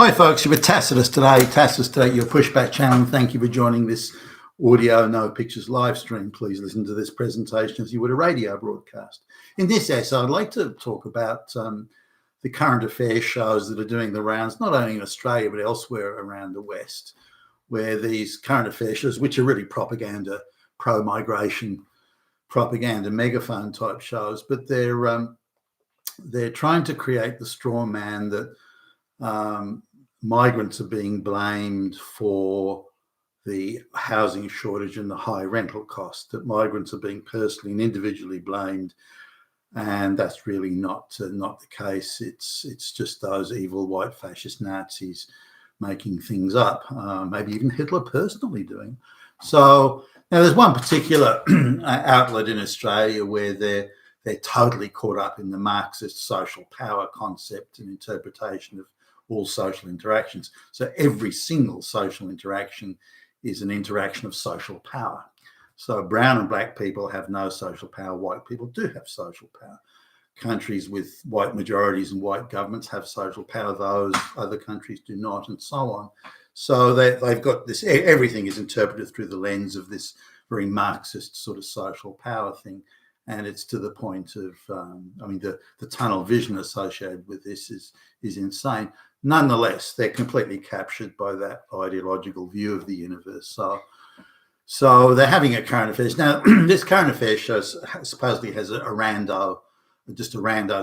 Hi, folks. You're with Tacitus today. Tacitus today, your pushback channel. Thank you for joining this audio, no pictures live stream. Please listen to this presentation as you would a radio broadcast. In this essay, I'd like to talk about the current affairs shows that are doing the rounds, not only in Australia, but elsewhere around the West, where these current affairs shows, which are really propaganda, pro-migration, propaganda, megaphone type shows, but they're trying to create the straw man that migrants are being blamed for the housing shortage and the high rental cost, that migrants are being personally and individually blamed. And that's really not the case. It's just those evil white fascist Nazis making things up, maybe even Hitler personally doing. So now there's one particular outlet in Australia where they're totally caught up in the Marxist social power concept and interpretation of all social interactions. So every single social interaction is an interaction of social power. So brown and black people have no social power. White people do have social power. Countries with white majorities and white governments have social power. Those other countries do not, and so on. So they've got this, everything is interpreted through the lens of this very Marxist sort of social power thing. And it's to the point of, the tunnel vision associated with this is insane. Nonetheless, they're completely captured by that ideological view of the universe. So they're having a current affairs. Now, this current affairs show supposedly has a rando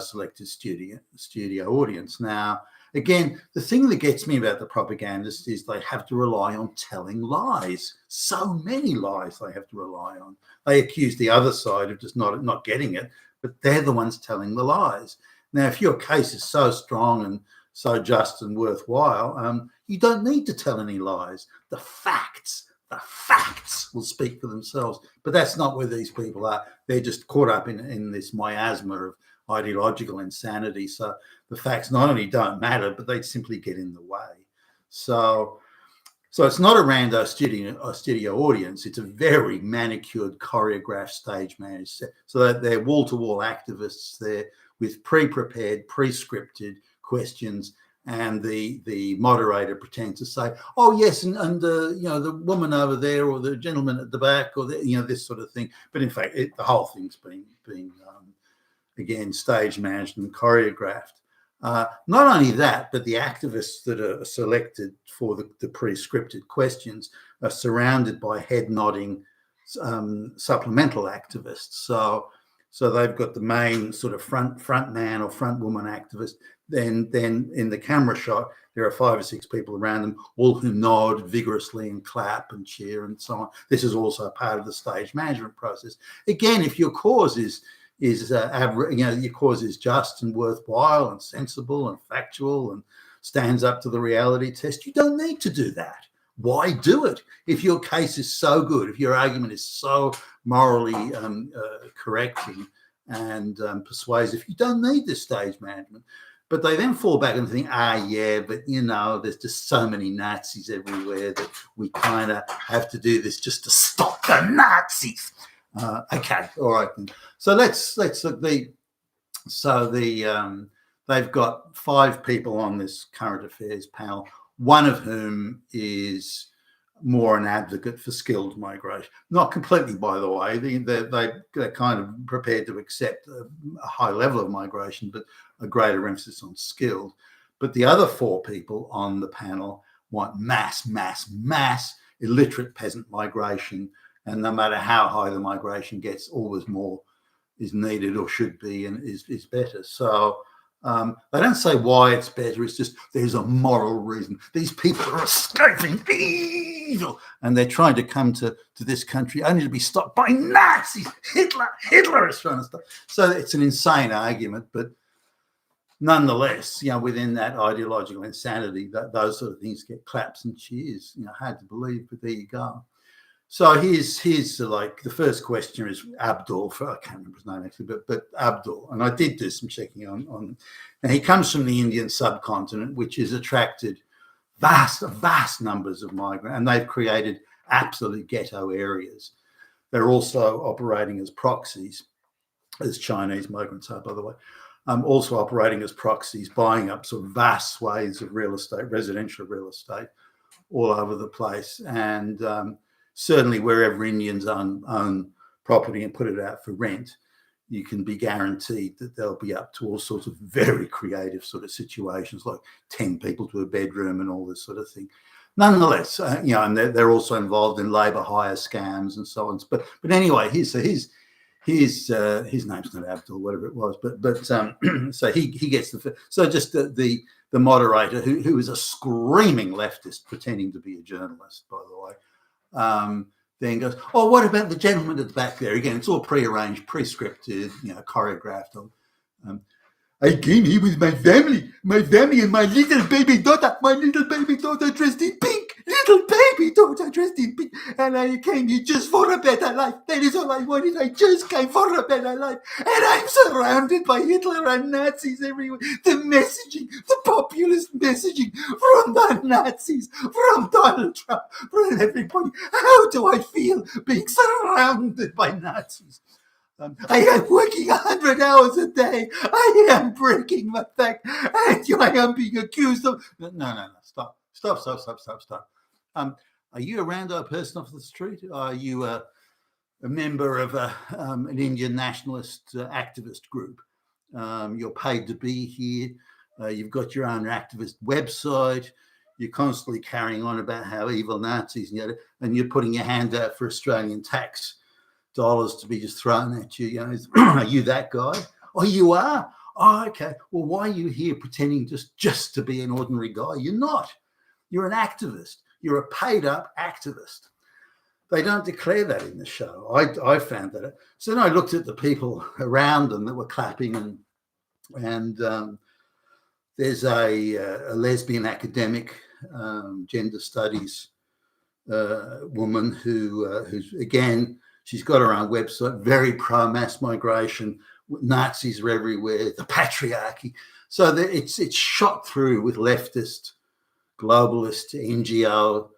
selected studio audience. Now, again, the thing that gets me about the propagandists is they have to rely on telling lies. So many lies they have to rely on. They accuse the other side of just not getting it, but they're the ones telling the lies. Now, if your case is so strong and so just and worthwhile, you don't need to tell any lies. The facts will speak for themselves. But that's not where these people are. They're just caught up in this miasma of ideological insanity. So the facts not only don't matter, but they simply get in the way. So it's not a rando studio audience. It's a very manicured, choreographed, stage managed. So they're wall-to-wall activists there with pre-prepared, pre-scripted questions, and the moderator pretends to say, "Oh yes, and the woman over there, or the gentleman at the back, or this sort of thing." But in fact, the whole thing's been again stage managed and choreographed. Not only that, but the activists that are selected for the pre-scripted questions are surrounded by head-nodding supplemental activists. So they've got the main sort of front man or front woman activist. Then in the camera shot, there are 5 or 6 people around them, all who nod vigorously and clap and cheer and so on. This is also part of the stage management process. Again, if your cause is your cause is just and worthwhile and sensible and factual and stands up to the reality test, you don't need to do that. Why do it? If your case is so good, if your argument is so morally correcting and persuasive, you don't need this stage management. But they then fall back and think, but there's just so many Nazis everywhere that we kind of have to do this just to stop the Nazis. Okay, all right. So let's look. They've got 5 people on this current affairs panel, one of whom is more an advocate for skilled migration. Not completely, by the way. They're kind of prepared to accept a high level of migration, but a greater emphasis on skilled. But the other 4 people on the panel want mass illiterate peasant migration. And no matter how high the migration gets, always more is needed or should be and is better. So they don't say why it's better. It's just there's a moral reason. These people are escaping evil, and they're trying to come to this country only to be stopped by Nazis. Hitler is trying to stop. So it's an insane argument, but nonetheless, within that ideological insanity, those sort of things get claps and cheers. Hard to believe, but there you go. So here's like the first question is Abdul. I can't remember his name actually, but Abdul. And I did do some checking on. And he comes from the Indian subcontinent, which has attracted vast numbers of migrants, and they've created absolute ghetto areas. They're also operating as proxies, as Chinese migrants are, by the way. also operating as proxies, buying up sort of vast swathes of real estate, residential real estate, all over the place. And certainly wherever Indians own property and put it out for rent, you can be guaranteed that they'll be up to all sorts of very creative sort of situations, like 10 people to a bedroom and all this sort of thing. Nonetheless, and they're also involved in labour hire scams and so on. But anyway, his name's not Abdul, whatever it was. But so he gets just the moderator who is a screaming leftist pretending to be a journalist, by the way. Then goes, oh, what about the gentleman at the back there? Again, it's all prearranged, pre-scripted, choreographed. I came here with my family and my little baby daughter dressed in pink, and I came here just for a better life. That is all I wanted. I just came for a better life, and I'm surrounded by Hitler and Nazis everywhere. The messaging, the populist messaging from the Nazis, from Donald Trump, from everybody. How do I feel being surrounded by Nazis? I am working 100 hours a day. I am breaking my back, and I am being accused of. No. Stop. Are you a rando person off the street? Are you a member of an Indian nationalist activist group? You're paid to be here. You've got your own activist website. You're constantly carrying on about how evil Nazis and you're putting your hand out for Australian tax dollars to be just thrown at you. Are you that guy? Oh, you are? Oh, okay. Well, why are you here pretending just to be an ordinary guy? You're not. You're an activist. You're a paid-up activist. They don't declare that in the show. I found that. So then I looked at the people around them that were clapping, and there's a lesbian academic, gender studies woman who's again. She's got her own website, very pro-mass migration. Nazis are everywhere, the patriarchy. So it's shot through with leftist, globalist, NGO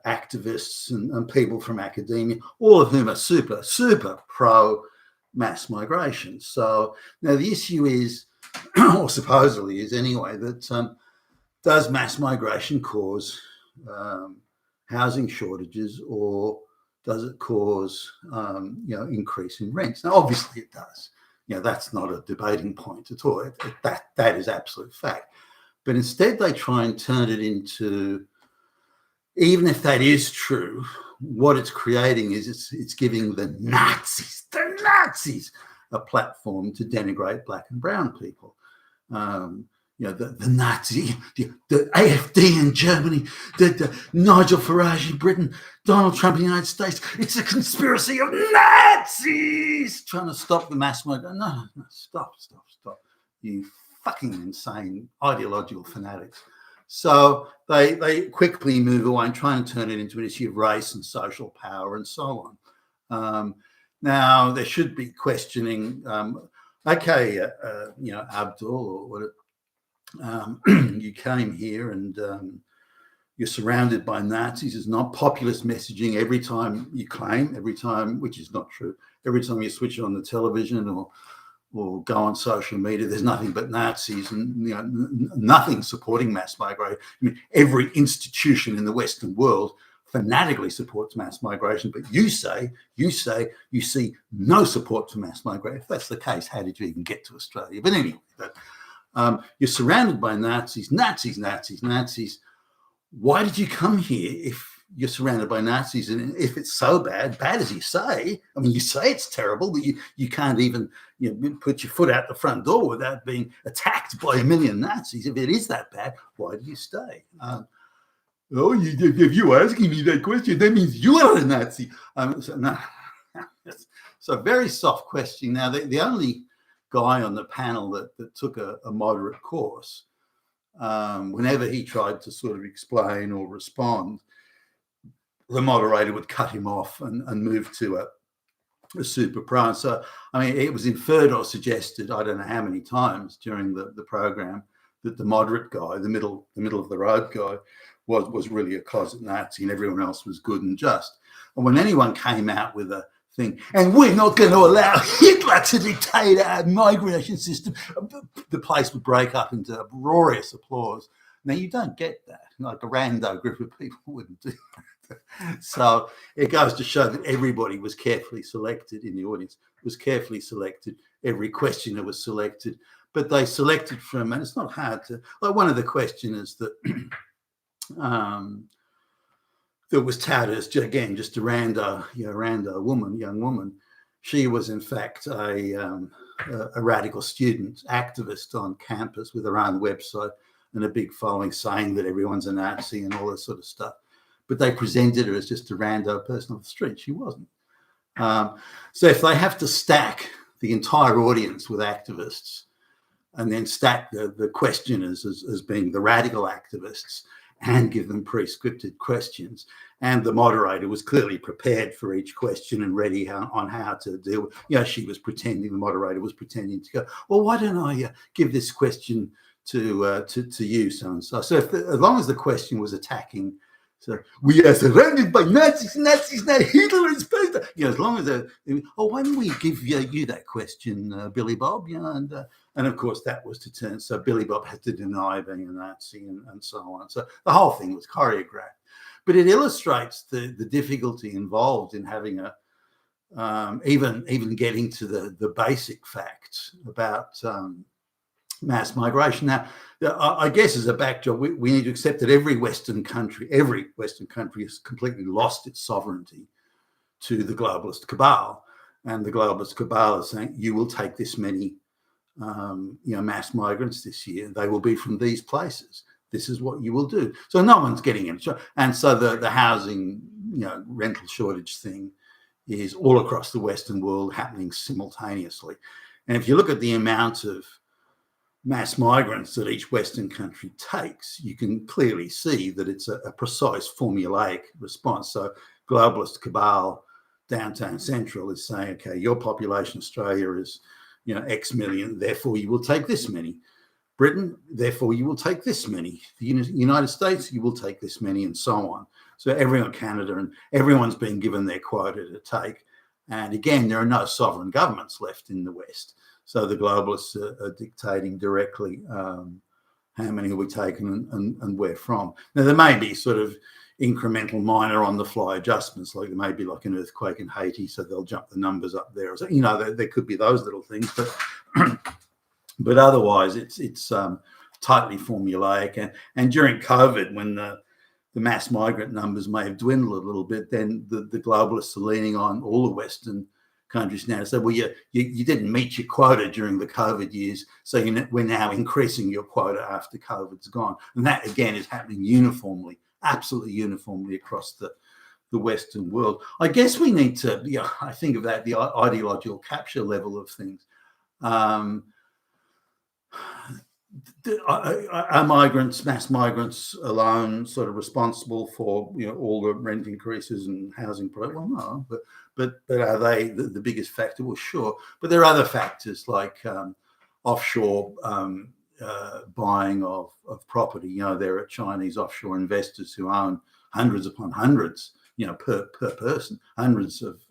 activists and people from academia, all of whom are super, super pro-mass migration. So now the issue is, or supposedly is anyway, that does mass migration cause housing shortages, or does it cause, increase in rents? Now, obviously it does. That's not a debating point at all. That is absolute fact. But instead they try and turn it into, even if that is true, what it's creating is it's giving the Nazis, a platform to denigrate black and brown people. The Nazi, the AfD in Germany, the Nigel Farage in Britain, Donald Trump in the United States. It's a conspiracy of Nazis trying to stop the mass migration. No, stop. You fucking insane ideological fanatics. So they quickly move away and try and turn it into an issue of race and social power and so on. Now, there should be questioning, Abdul, or what you came here and you're surrounded by Nazis. It's not populist messaging every time you claim, which is not true. Every time you switch on the television or go on social media, there's nothing but Nazis and nothing supporting mass migration. I mean, every institution in the Western world fanatically supports mass migration, but you say you see no support for mass migration. If that's the case, how did you even get to Australia? But anyway, you're surrounded by Nazis. Why did you come here if you're surrounded by Nazis? And if it's so bad as you say, I mean, you say it's terrible, but you can't even put your foot out the front door without being attacked by a million Nazis. If it is that bad, why do you stay? If you're asking me that question, that means you are a Nazi. So very soft question. Now, the only guy on the panel that took a moderate course, whenever he tried to sort of explain or respond, the moderator would cut him off and move to a super pro. So, I mean, it was inferred or suggested, I don't know how many times during the program, that the moderate guy, the middle of the road guy, was really a closet Nazi and everyone else was good and just. And when anyone came out with a thing. And we're not going to allow Hitler to dictate our migration system. The place would break up into uproarious applause. Now, you don't get that. Like a rando group of people wouldn't do that. So it goes to show that everybody was carefully selected in the audience, was carefully selected. Every questioner was selected. But they selected from, and it's not hard to, like one of the questioners that that was touted as, again, just a rando woman, young woman. She was in fact a radical student activist on campus with her own website and a big following saying that everyone's a Nazi and all this sort of stuff. But they presented her as just a rando person off the street. She wasn't. So if they have to stack the entire audience with activists and then stack the questioners as being the radical activists and give them pre-scripted questions, and the moderator was clearly prepared for each question and ready on how to deal with, she was pretending, the moderator was pretending to go, well, why don't I give this question to you, so-and-so. So as long as the question was attacking, so we are surrounded by Nazis, now Hitler is president. As long as why don't we give you that question, Billy Bob? And of course that was to turn. So Billy Bob had to deny being a Nazi and so on. So the whole thing was choreographed, but it illustrates the difficulty involved in having even getting to the basic facts about mass migration. Now, I guess as a backdrop, we need to accept that every Western country has completely lost its sovereignty to the globalist cabal. And the globalist cabal is saying, you will take this many mass migrants this year. They will be from these places. This is what you will do. So no one's getting it. And so the housing, rental shortage thing is all across the Western world happening simultaneously. And if you look at the amount of mass migrants that each Western country takes, you can clearly see that it's a precise formulaic response. So globalist cabal, downtown central, is saying, okay, your population, Australia, is X million, therefore you will take this many. Britain, therefore you will take this many. The United States, you will take this many, and so on. So everyone, Canada, and everyone's been given their quota to take. And again, there are no sovereign governments left in the West. So the globalists are dictating directly how many will be taken and where from. Now, there may be sort of incremental minor on-the-fly adjustments, like there may be like an earthquake in Haiti, so they'll jump the numbers up there. So, there could be those little things, but otherwise it's tightly formulaic. And during COVID, when the mass migrant numbers may have dwindled a little bit, then the globalists are leaning on all the Western countries now to say, well, you didn't meet your quota during the COVID years, so we're now increasing your quota after COVID's gone. And that, again, is happening uniformly, absolutely uniformly across the Western world. I guess we need to, I think of that, the ideological capture level of things. Are mass migrants alone sort of responsible for all the rent increases and housing problems? Well, no, but are they the biggest factor? Well, sure, but there are other factors like offshore buying of property. There are Chinese offshore investors who own hundreds upon hundreds, per person, hundreds of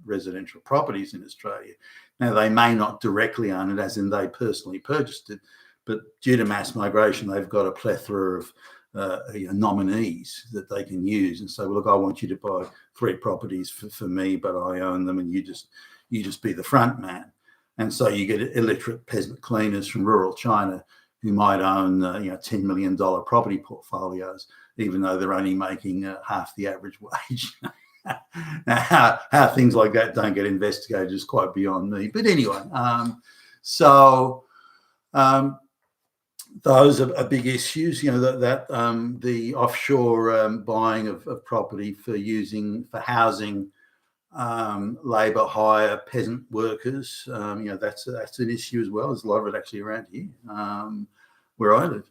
residential properties in Australia. Now, they may not directly own it, as in they personally purchased it, but due to mass migration, they've got a plethora of nominees that they can use and say, well, look, I want you to buy 3 properties for me, but I own them, and you just be the front man. And so you get illiterate peasant cleaners from rural China who might own $10 million property portfolios, even though they're only making half the average wage. Now, how things like that don't get investigated is quite beyond me. But anyway, those are big issues, that the offshore buying of property for housing, labour hire, peasant workers, that's an issue as well. There's a lot of it actually around here where I live.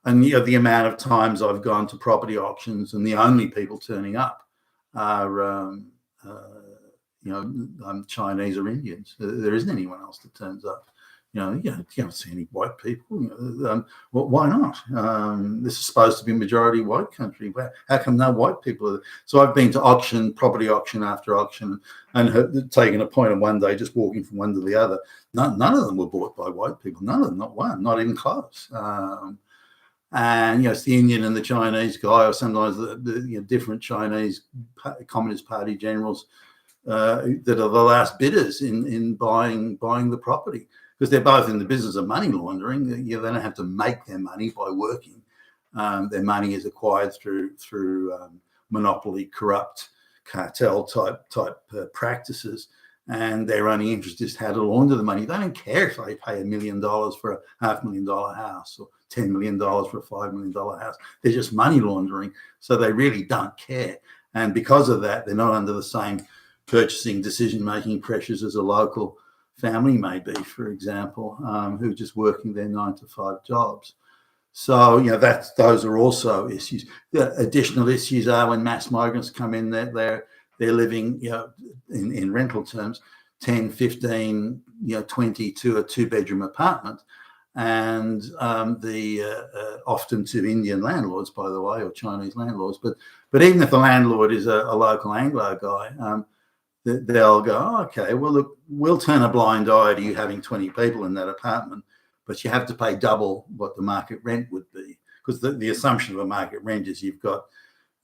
And the amount of times I've gone to property auctions and the only people turning up are Chinese or Indians. There isn't anyone else that turns up. You don't see any white people. Well, why not? This is supposed to be majority white country. How come no white people? So I've been to property auction after auction, and taken a point on one day, just walking from one to the other. None of them were bought by white people. None of them, not one, not even close. And it's the Indian and the Chinese guy, or sometimes the different Chinese Communist Party generals that are the last bidders in buying the property, because they're both in the business of money laundering. They don't have to make their money by working. Their money is acquired through monopoly, corrupt, cartel type practices, and their only interest is how to launder the money. They don't care if they pay $1 million for a $500,000 house or $10 million for a $5 million house. They're just money laundering, so they really don't care. And because of that, they're not under the same purchasing decision-making pressures as a local family may be, for example, who are just working their 9-to-5 jobs. So, those are also issues. The additional issues are when mass migrants come in, they're living, in rental terms, 10, 15, 20 to a 2-bedroom apartment. And often to Indian landlords, by the way, or Chinese landlords. But even if the landlord is a local Anglo guy, they'll go, oh, okay, well, look, we'll turn a blind eye to you having 20 people in that apartment, but you have to pay double what the market rent would be. Because the assumption of a market rent is you've got,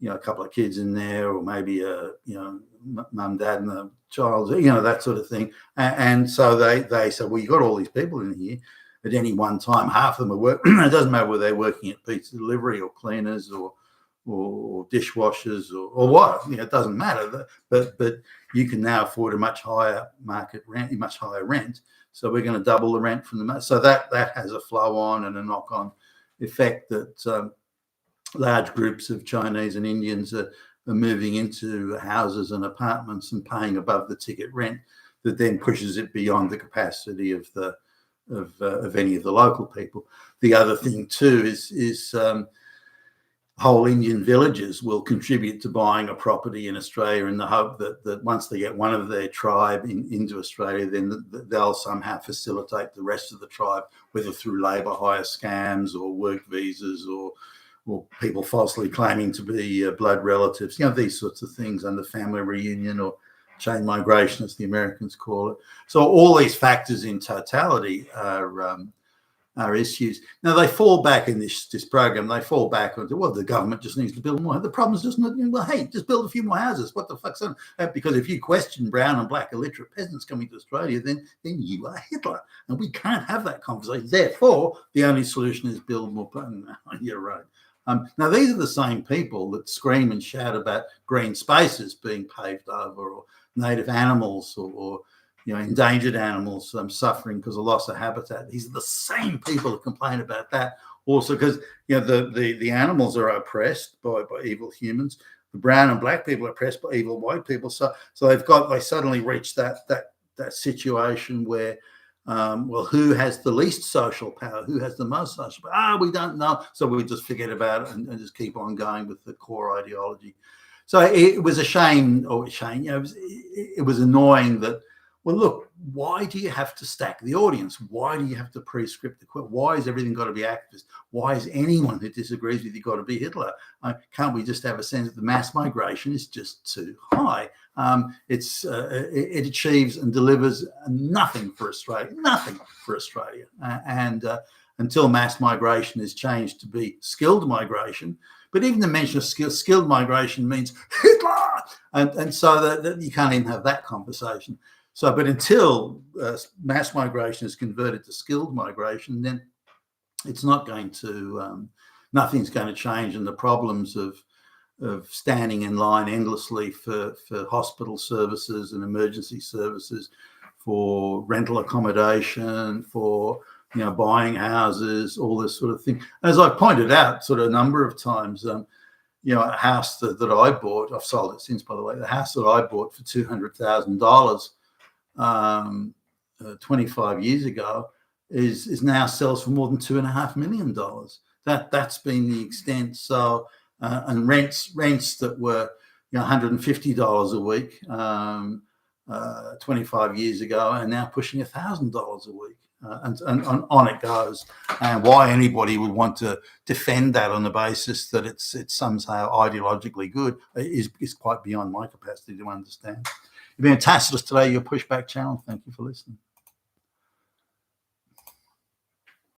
a couple of kids in there, or maybe mum, dad, and a child, that sort of thing. And so they say, well, you've got all these people in here at any one time. Half of them are working. It doesn't matter whether they're working at pizza delivery or cleaners or dishwashers or what. It doesn't matter. But you can now afford a much higher market rent, much higher rent. So we're going to double the rent from the. So that has a flow on and a knock on effect that large groups of Chinese and Indians are moving into houses and apartments and paying above the ticket rent, that then pushes it beyond the capacity of any of the local people. The other thing too is whole Indian villages will contribute to buying a property in Australia in the hope that once they get one of their tribe into Australia, then they'll somehow facilitate the rest of the tribe, whether through labour hire scams or work visas or people falsely claiming to be blood relatives, these sorts of things, under family reunion or chain migration, as the Americans call it. So all these factors in totality are issues. Now, they fall back in this program. They fall back onto, well, the government just needs to build more. The problem is just not, well, hey, just build a few more houses. What the fuck's that? Because if you question brown and black illiterate peasants coming to Australia, then you are Hitler. And we can't have that conversation. Therefore, the only solution is build more. You're right. Now, these are the same people that scream and shout about green spaces being paved over, or native animals, or endangered animals suffering because of loss of habitat. These are the same people that complain about that. Also, because the animals are oppressed by evil humans. The brown and black people are oppressed by evil white people. So they suddenly reach that situation where, well, who has the least social power? Who has the most social power? We don't know. So we just forget about it and just keep on going with the core ideology. So it was a shame. It was annoying that, well, look, why do you have to stack the audience? Why do you have to pre-script the quote? Why has everything got to be activist? Why is anyone who disagrees with you got to be Hitler? Can't we just have a sense that the mass migration is just too high? It achieves and delivers nothing for Australia, and until mass migration is changed to be skilled migration. But even the mention of skilled migration means Hitler, and so that you can't even have that conversation. So, but until mass migration is converted to skilled migration, then it's not going to, nothing's going to change. And the problems of standing in line endlessly for hospital services and emergency services, for rental accommodation, for buying houses, all this sort of thing. As I pointed out sort of a number of times, a house that I bought, I've sold it since, by the way, the house that I bought for $200,000 25 years ago is now sells for more than $2.5 million. That's been the extent. So and rents that were $150 a week 25 years ago, and now pushing $1,000 a week. And on it goes. And why anybody would want to defend that on the basis that it's somehow ideologically good is quite beyond my capacity to understand. You've been Tacitus today, your Pushback channel. Thank you for listening.